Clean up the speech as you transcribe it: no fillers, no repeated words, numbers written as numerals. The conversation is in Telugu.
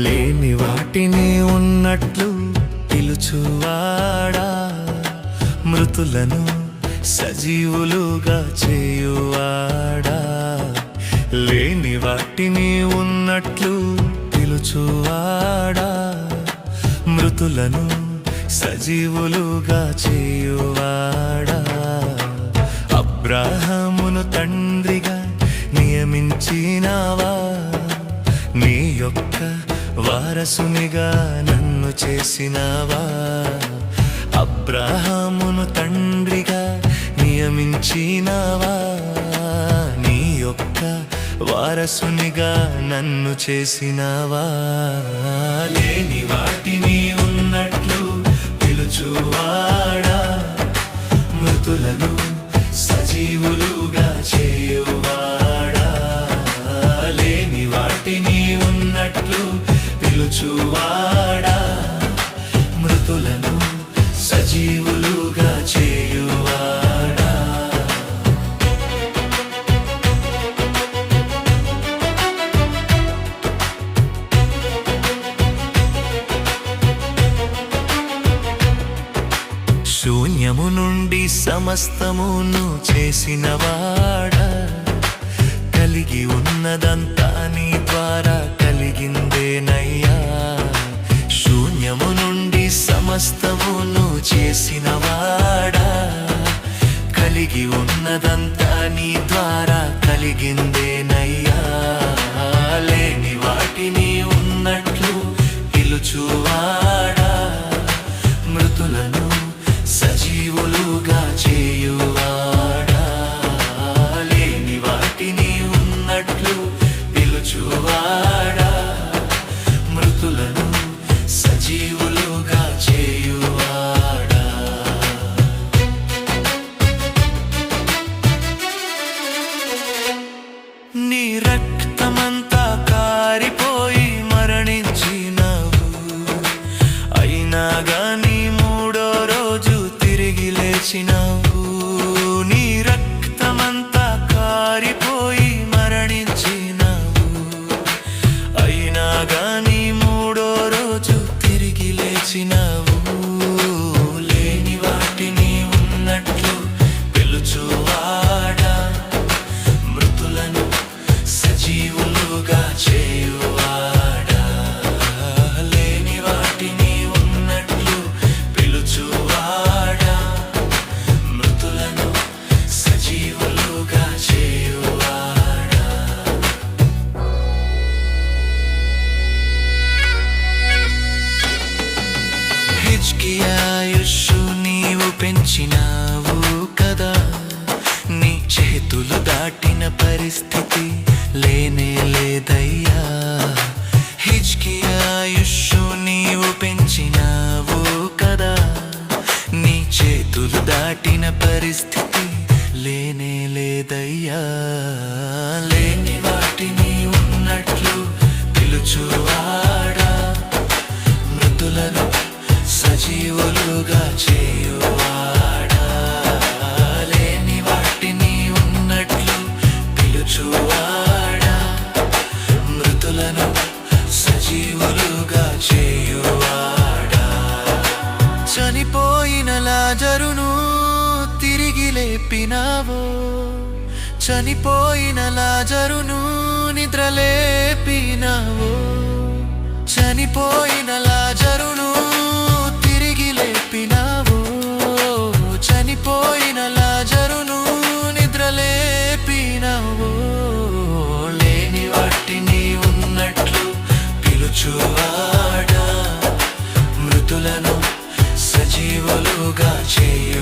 లేని వాటిని ఉన్నట్లు పిలుచువాడా, మృతులను సజీవులుగా చేయువాడా. లేని వాటిని ఉన్నట్లు పిలుచువాడా, మృతులను సజీవులుగా చేయువాడా. అబ్రాహామును తండ్రిగా నియమించినావా, నీ యొక్క వారసునిగా నన్ను చేసినావా. అబ్రాహామును తండ్రిగా నియమించినావా, నీ యొక్క వారసునిగా నన్ను చేసినావా. లేని వాటిని ఉన్నట్లు పిలుచువాడా, మృతులను సజీవులుగా చేయువాడా. లేని వాటిని ఉన్నట్లు పిలుచువాడా, మృతులను సజీవులుగా చేయువాడా. శూన్యము నుండి సమస్తమును చేసినవాడా, కలిగి ఉన్నదంతా నీ ద్వారా కలిగిందేనయ్యా. శూన్యము నుండి సమస్తమును చేసినవాడా, కలిగి ఉన్నదంతా నీ ద్వారా కలిగిందేనయ్యా. లేని వాటిని ఉన్నట్లు పిలుచువాడా, మృతులను సజీవులుగా చేయువాడా. లేని వాటిని ఉన్నట్లు పిలుచువాడా, మృతులను సజీవులుగా చేయువాడా. నీ రక్తమంతా కారిపోయి మరణించినవు, అయినా గాని మూడో రోజు తిరిగి లేచినవు. నీ రక్తమంతా కారిపోయి మరణించినవు, అయినా గాని మూడో రోజు తిరిగి లేచినవు. లేని వాటిని ఉన్నట్లు పిలుచువాడా, మృతులను సజీవులుగా చేయువాడా. లేని వాటిని ఉన్నట్లు పిలుచువాడా, మృతులను సజీవులుగా చేయువాడా. హిజ్కియాయుష్షు నీవు పెంచినావు కదా, నీ చేతులు దాటిన పరిస్థితి లేనే లేదయ్యా. హిజ్కియాయుష్షు నీవు పెంచినావు కదా, నీ చేతులు దాటిన పరిస్థితి లేనే లేదయ్యా. లేని వాటిని ఉన్నట్లు పిలుచువాడా, మృతులను సజీవులుగా చేయువాడా. లేని వాటిని ఉన్నట్లు పిలుచువాడా, మృతులను సజీవులుగా చేయువాడా. చనిపోయిన లాజరును తిరిగి లేపినావో, చనిపోయిన లాజరును నిద్రలేపినావో. చనిపోయిన లాజరును తిరిగి లేపినావో, చనిపోయిన లాజరును నిద్రలేపినావో. లేని వాటిని ఉన్నట్లు పిలుచువాడా, మృతులను సజీవులుగా చేయ